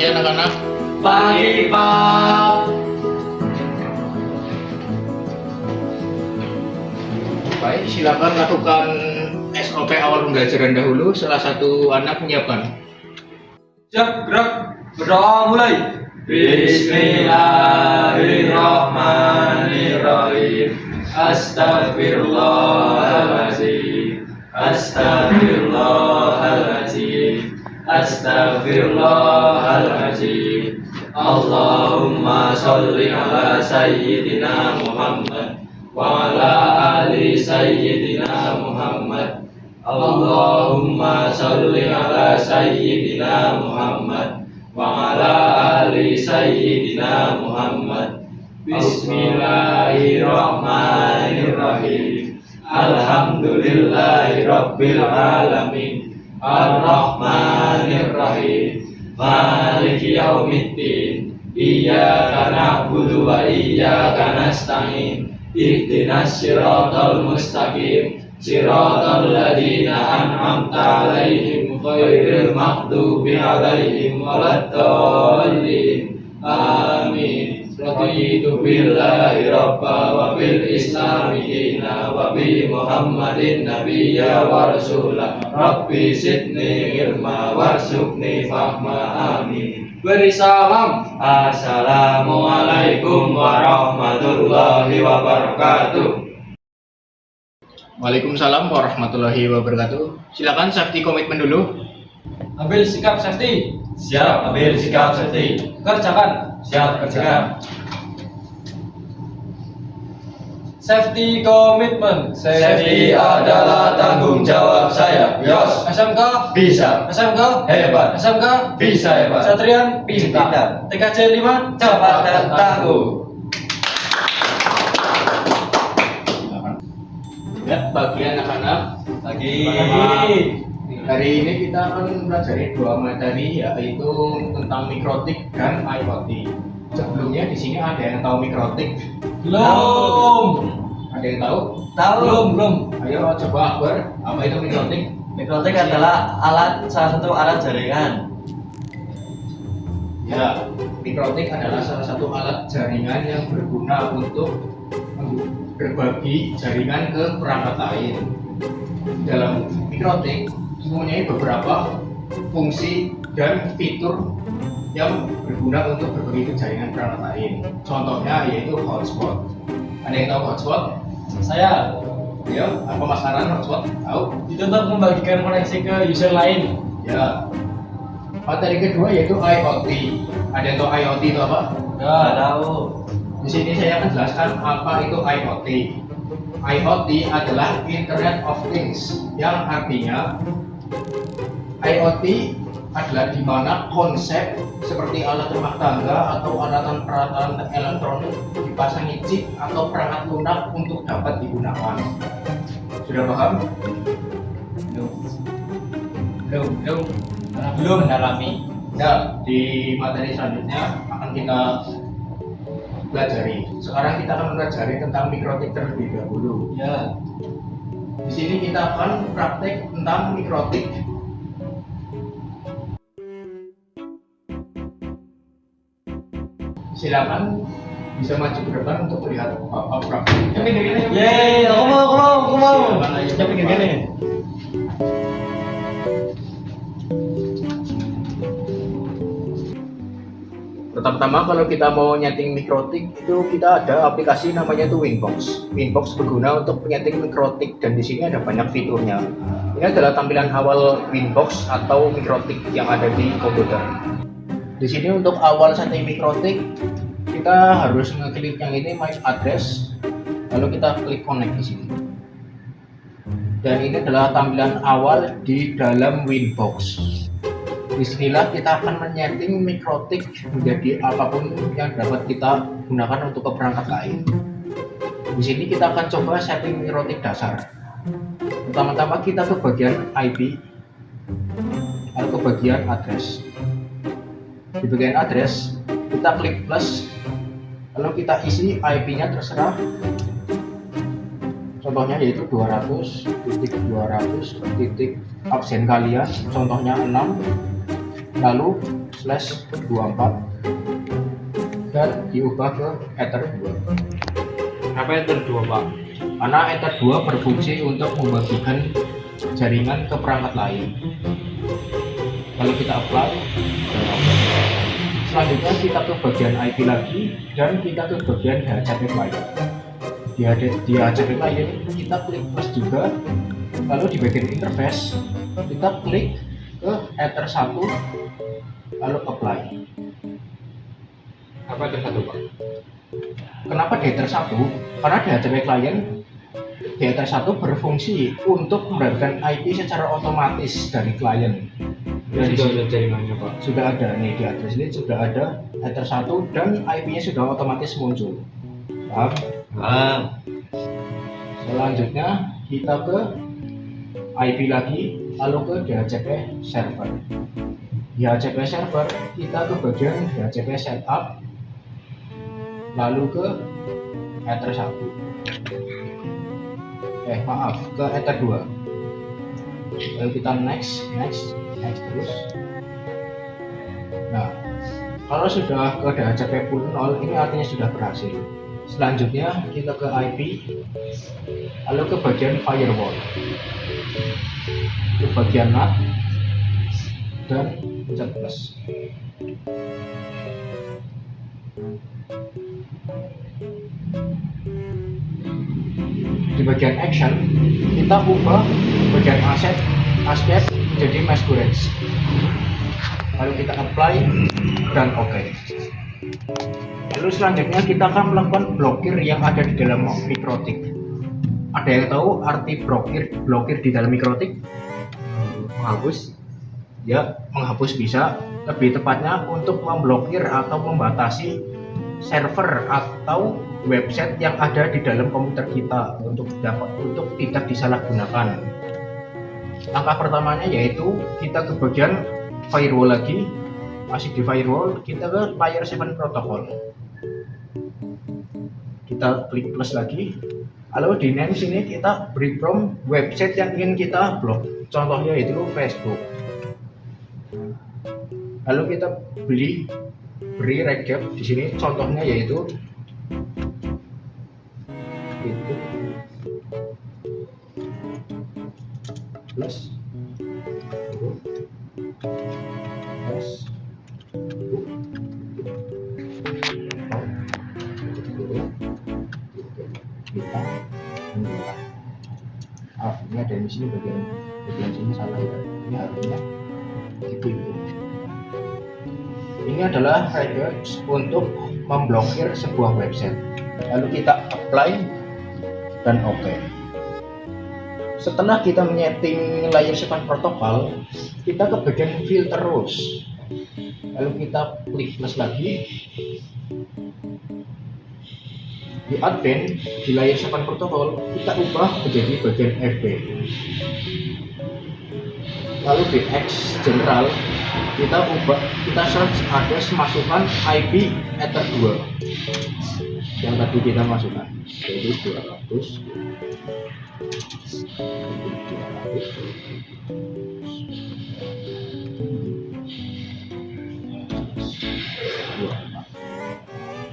pagi anak-anak. Pagi, Pak. Baik, silakan lakukan SOP awal pembelajaran dahulu. Salah satu anak menyiapkan. Siap, gerak. Berdoa mulai. Bismillahirrahmanirrahim. Astagfirullahaladzim. Astagfirullahaladzim. Astagfirullahaladzim. Allahumma sholli ala sayyidina Muhammad wa ala ali sayyidina Muhammad. Allahumma sholli ala sayyidina Muhammad wa ala ali sayyidina Muhammad. Bismillahirrahmanirrahim. Alhamdulillahi rabbil alamin. Ar-Rahmanir-Rahim. Maliki yaumiddin. Iyyaka na'budu wa iyyaka nasta'in. Ihdinas siratal mustaqim. Siratal ladzina an'amta 'alaihim ghairil maghdubi 'alaihim waladdallin. Amin. Raditu billahi rabba wa bil islami dina wa bi Muhammadin nabiyya wa rasulah. Rabbi zidni ilma warzuqni fahma. Amin. Beri salam. Assalamualaikum warahmatullahi wabarakatuh. Waalaikumsalam warahmatullahi wabarakatuh. Silakan safety komitmen dulu. Ambil sikap safety. Siap, ambil sikap safety. Kerjakan. Siap, kerjakan. Safety komitmen. Safety adalah tanggung jawab saya. Yos. SMK bisa. SMK hebat. SMK bisa hebat. Satrian pintar. TKJ 5 cepat dan tangguh. Ya, bagi anak-anak. Lagi. Hari ini kita akan belajar dua materi, yaitu tentang mikrotik dan IoT. Sebelumnya di sini ada yang tahu mikrotik? Belum. Ada yang tahu? Belum. Ayo coba Akbar, apa itu mikrotik? Mikrotik adalah salah satu alat jaringan. Ya, mikrotik adalah salah satu alat jaringan yang berguna untuk berbagi jaringan ke perangkat lain. Dalam mikrotik mempunyai beberapa fungsi dan fitur yang berguna untuk berbagi ke jaringan perangkat lain. Contohnya yaitu hotspot. Ada yang tahu hotspot? Saya. Ya, apa Mas Naran hotspot? Tahu? Itu untuk membagikan koneksi ke user lain. Ya. Materi kedua yaitu IoT. Ada yang tahu IoT itu apa? Enggak Tahu. Di sini saya akan jelaskan apa itu IoT. IoT adalah Internet of Things, yang artinya IoT adalah di mana konsep seperti alat rumah tangga atau peralatan elektronik dipasangi chip atau perangkat lunak untuk dapat digunakan. Sudah paham? Belum mendalami. Ya, di materi selanjutnya akan kita pelajari. Sekarang kita akan pelajari tentang mikrotik terlebih dahulu. Ya. Di sini kita akan praktek tentang mikrotik. Silakan bisa maju ke depan untuk melihat apa praktek. Yeay, aku mau. Silakan ayo. Siapa yang gini? Pertama-tama kalau kita mau nyeting mikrotik itu kita ada aplikasi namanya itu Winbox. Winbox berguna untuk menyeting mikrotik dan di sini ada banyak fiturnya. Ini adalah tampilan awal Winbox atau mikrotik yang ada di komputer. Di sini untuk awal setting mikrotik kita harus ngeklik yang ini MAC address, lalu kita klik connect di sini. Dan ini adalah tampilan awal di dalam Winbox. Bismillah, kita akan menyeting mikrotik menjadi apapun yang dapat kita gunakan untuk ke perangkat lain. Di sini kita akan coba setting mikrotik dasar. Pertama-tama kita ke bagian IP, lalu ke bagian address. Di bagian address kita klik plus, lalu kita isi IP-nya terserah. Contohnya yaitu 200.200. Absen kalian contohnya 6, lalu /24 dan diubah ke Ether 2. Apa Ether 2 Pak? Karena Ether 2 berfungsi untuk membagikan jaringan ke perangkat lain. Kalau kita apply, selanjutnya kita ke bagian IP lagi dan kita ke bagian DHCP client. Di DHCP client kita klik plus juga, lalu di bagian interface kita klik ke Ether 1 lalu apply. Apa Ether 1 Pak? Kenapa di Ether 1? Karena DHCP client di Ether 1 berfungsi untuk mendapatkan IP secara otomatis dari klien. Sudah ada jaringannya Pak. Sudah ada nih, di atas ini sudah ada Ether 1 dan IP-nya sudah otomatis muncul. Paham? Selanjutnya kita ke IP lagi, lalu ke DHCP server. DHCP server kita ke bagian DHCP setup, lalu ke Ether 1. Ke Ether 2. Lalu kita next terus. Nah, kalau sudah ke DHCP full 0, ini artinya sudah berhasil. Selanjutnya kita ke IP, lalu ke bagian firewall, ke bagian NAT dan pencet plus. Di bagian action kita ubah bagian escape menjadi masquerade, lalu kita apply dan OK. Lalu selanjutnya kita akan melakukan blokir yang ada di dalam mikrotik. Ada yang tahu arti blokir di dalam mikrotik? Menghapus? Ya, menghapus bisa, lebih tepatnya untuk memblokir atau membatasi server atau website yang ada di dalam komputer kita untuk tidak disalahgunakan. Langkah pertamanya yaitu kita ke bagian firewall lagi, masih di firewall kita ke layer 7 protocol. Kita klik plus lagi, lalu di name sini kita beri prompt website yang ingin kita blok. Contohnya yaitu Facebook. Lalu kita beri recap di sini, contohnya yaitu itu plus ini ada di sini bagian sini salah ya, ini harusnya itu. Ini adalah regex untuk memblokir sebuah website. Lalu kita apply dan OK. Setelah kita menyeting layer 7 protokol, kita ke bagian filter rules. Lalu kita klik plus lagi. Di admin di layer 7 protokol kita ubah menjadi bagian FB. Lalu di X general kita search ada masukkan IP Ether 2 yang tadi kita masukkan, yaitu 200.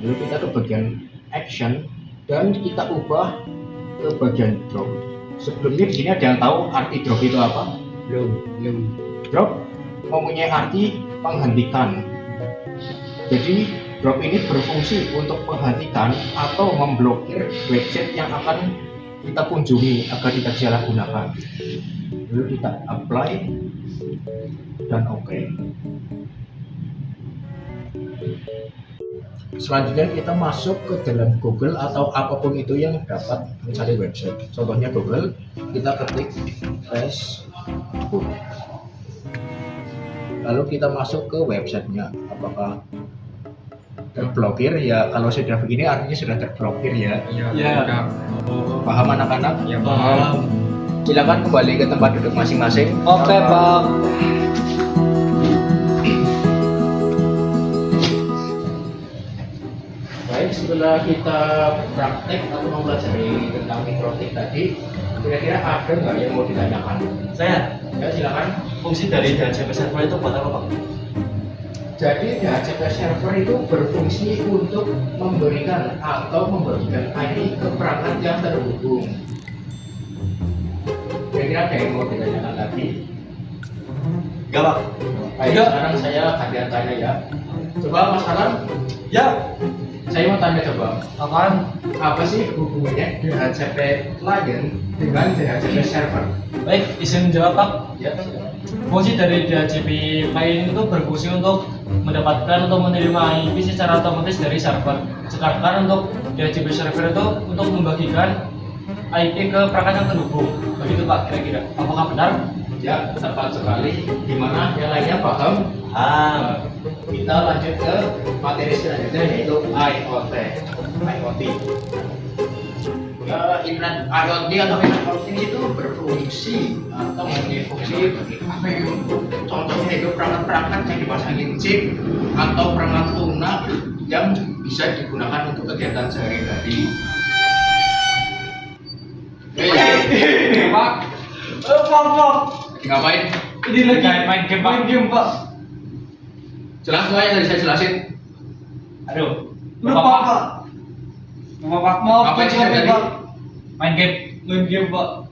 Lalu kita ke bagian action dan kita ubah ke bagian drop. Sebelumnya di sini ada yang tahu arti drop itu apa? Belum. Drop mempunyai arti menghentikan. Jadi drop ini berfungsi untuk menghentikan atau memblokir website yang akan kita kunjungi agar tidak disalahgunakan. Lalu kita apply dan OK. Selanjutnya kita masuk ke dalam Google atau apapun itu yang dapat mencari website. Contohnya Google, kita ketik Facebook. Lalu kita masuk ke websitenya. Apakah terblokir? Ya, kalau sudah begini artinya sudah terblokir ya. Iya. Paham anak-anak? Ya paham. Silakan kembali ke tempat duduk masing-masing. Oke Pak. Baik, setelah kita praktek atau mempelajari tentang mikrotik tadi, kira-kira ada nggak yang mau ditanyakan? Saya, Ya, silakan. fungsi dari DHCP server itu buat apa Pak? Jadi DHCP server itu berfungsi untuk memberikan atau membagikan IP ke perangkat yang terhubung. Kira-kira ada yang mau ditanyakan lagi? Enggak, Pak. Baik, Enggak. sekarang saya gantian tanya ya. Coba Mas Alam, Ya. saya mau tanya coba. Apaan? Apa sih hubungannya DHCP client dengan DHCP server? Baik, izin menjawab Pak. Ya, silakan. Fungsi dari DHCP lain itu berfungsi untuk mendapatkan atau menerima IP secara otomatis dari server. Sedangkan untuk DHCP server itu untuk membagikan IP ke perangkat yang terhubung. Begitu Pak kira-kira. Apakah benar? Ya, tepat sekali. Gimana yang lainnya paham? Kita lanjut ke materi selanjutnya yaitu IoT. IoT. Internet IoT atau Internet of Things itu berfungsi atau mempunyai fungsi apa itu? Contohnya itu perangkat-perangkat yang dipasangin chip atau perangkat lunak yang bisa digunakan untuk kegiatan sehari-hari. Pak. Pak. Lagi ngapain? Ini lagi main game Pak. Main game Pak. Jelas nggak yang tadi saya jelasin? Aduh. Lupa, Pak. Lupa Pak. Maaf Apa sih tadi? Pak. Main game. Main game Pak.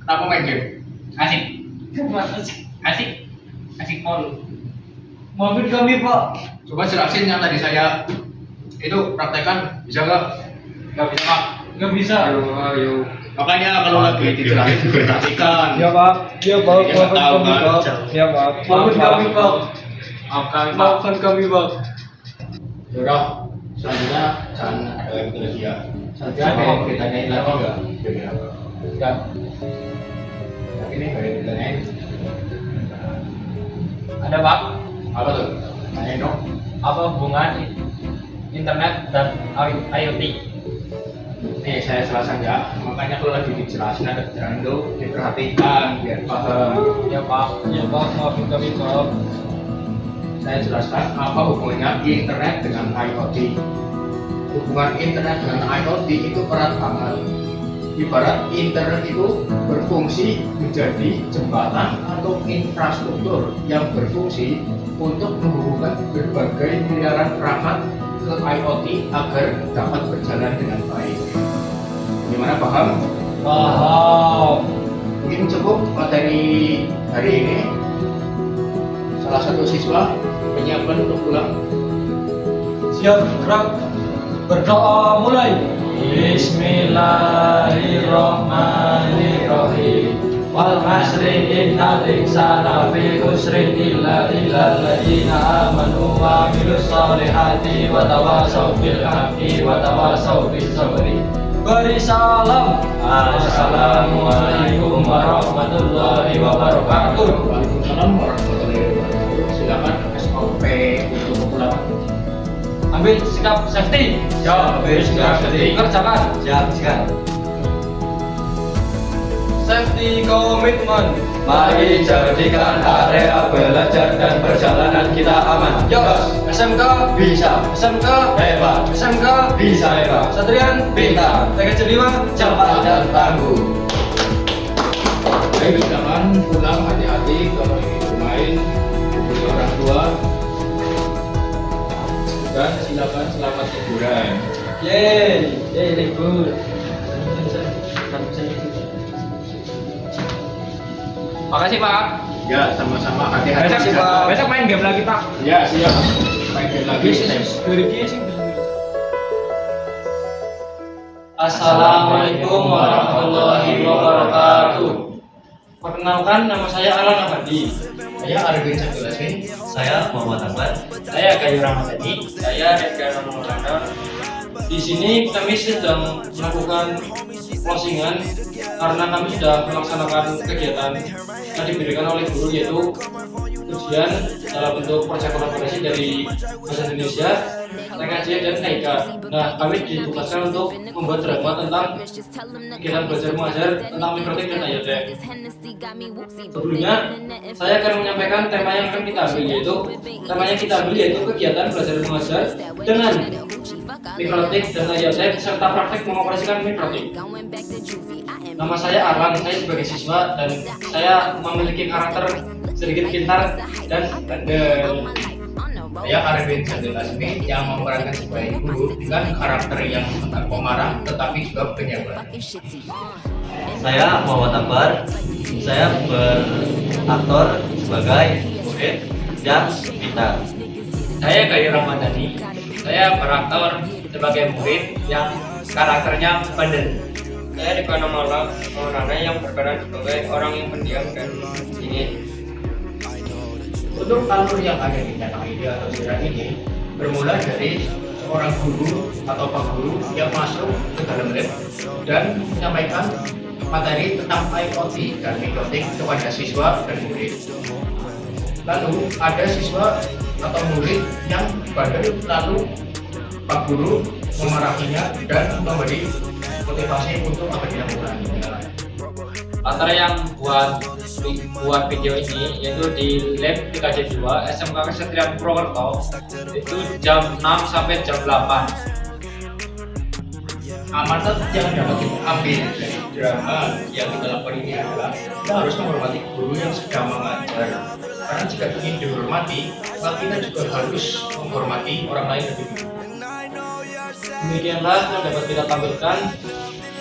Kenapa main game? Asik. Asik. Asik pol. Maafin kami Pak. Coba jelasin yang tadi saya itu praktekan, bisa nggak? Nggak bisa Pak. Nggak bisa. Ayo. Makanya kalau lagi dijelasin perhatikan. Ya Pak. Ya Pak. Jadi nggak tahu kan? Ya Pak. Maafin kami Pak. Maafkan kami Pak. Yaudah, selanjutnya jangan ada yang lagi ya. Selanjutnya ada yang ditanyain lagi nggak? Enggak. Tapi ini ada yang ditanyain. Ada Pak. Apa tuh? Tanyain dong. Apa hubungan internet dan IoT? Nih saya jelaskan ya. Makanya kalau lagi dijelasin ada keterangan itu diperhatikan biar paham. Ya Pak. Ya Pak. Maafin kami Pak. Saya jelaskan apa hubungannya internet dengan IoT. Hubungan internet dengan IoT itu erat banget. Ibarat internet itu berfungsi menjadi jembatan atau infrastruktur yang berfungsi untuk menghubungkan berbagai miliaran perangkat ke IoT agar dapat berjalan dengan baik. Gimana paham? Paham. Mungkin cukup materi hari ini. Salah satu siswa menyiapkan untuk pulang. Siap, gerak. Berdoa mulai. Bismillahirrahmanirrahim. Wal asri innal insana fi khusrin illa alladzina amanu wa amilus solihati wa tawasaw bil haqqi wa tawasaw bis sabri. Beri salam. Assalamualaikum warahmatullahi wabarakatuh. Waalaikumsalam warahmatullahi wabarakatuh. Silakan SOP untuk pulang. Ambil sikap safety. Ambil sikap safety. Kerjakan. Siap. Safety komitmen. Mari jadikan area belajar dan perjalanan kita aman. Yos, SMK Bisa. SMK Hebat. SMK Bisa hebat. Satrian Pintar. TKJ 5 Cepat dan tangguh. Baik, silakan pulang hati-hati kalau ingin bermain hubungi orang tua. Dan silakan selamat liburan. Yeay, libur. Makasih Pak. Ya, sama-sama hati-hati. Besok main game lagi Pak. Ya, siap. Main game lagi. Assalamualaikum warahmatullahi wabarakatuh. Perkenalkan, nama saya Alan Abadi. Saya Arvin Sakulasi. Saya Muhammad Ahmad. Saya Gayu Ramadhani. Saya Edgar Maulana. Di sini kami sedang melakukan closingan karena kami sudah melaksanakan kegiatan yang diberikan oleh guru, yaitu ujian dalam bentuk proyek kolaborasi dari bahasa Indonesia, TKJ dan TK. Nah, kami ditugaskan untuk membuat drama tentang kegiatan belajar mengajar tentang mikrotik dan IoT. Sebelumnya, saya akan menyampaikan tema yang akan kita ambil, yaitu kegiatan belajar mengajar dengan mikrotik dan IoT serta praktek mengoperasikan mikrotik. Nama saya Arlan, saya sebagai siswa dan saya memiliki karakter sedikit pintar dan bandel. Saya Arifin Santilasmi yang memerankan sebagai guru dengan karakter yang pemarah tetapi juga penyabar. Saya Muhammad Akbar. Saya beraktor sebagai murid yang pintar. Saya Gayu Ramadhani. Saya beraktor sebagai murid yang karakternya bandel. Saya Riko Maulana yang berperan sebagai orang yang pendiam dan dingin. Untuk alur yang ada di tanah ini atau sejarah ini bermula dari seorang guru atau pak guru yang masuk ke dalam lab dan menyampaikan materi tentang IoT dan mikrotik kepada siswa dan murid. Lalu ada siswa atau murid yang bandel, lalu pak guru memarahinya dan memberi motivasi untuk agar tidak mengulanginya. Latar yang buat video ini yaitu di lab 3J2 SMK Kesatrian Purwokerto itu jam 6 sampai jam 8. Amanat yang dapat kita ambil dari drama yang kita lakukan ini adalah kita harus menghormati guru yang sedang mengajar. Karena jika ingin dihormati, maka kita juga harus menghormati orang lain lebih dulu. Demikianlah yang dapat kita tampilkan.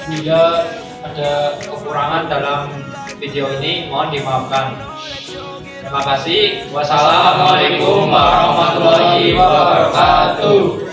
Bila ada kekurangan dalam video ini mohon dimaafkan. Terima kasih. Wassalamualaikum warahmatullahi wabarakatuh.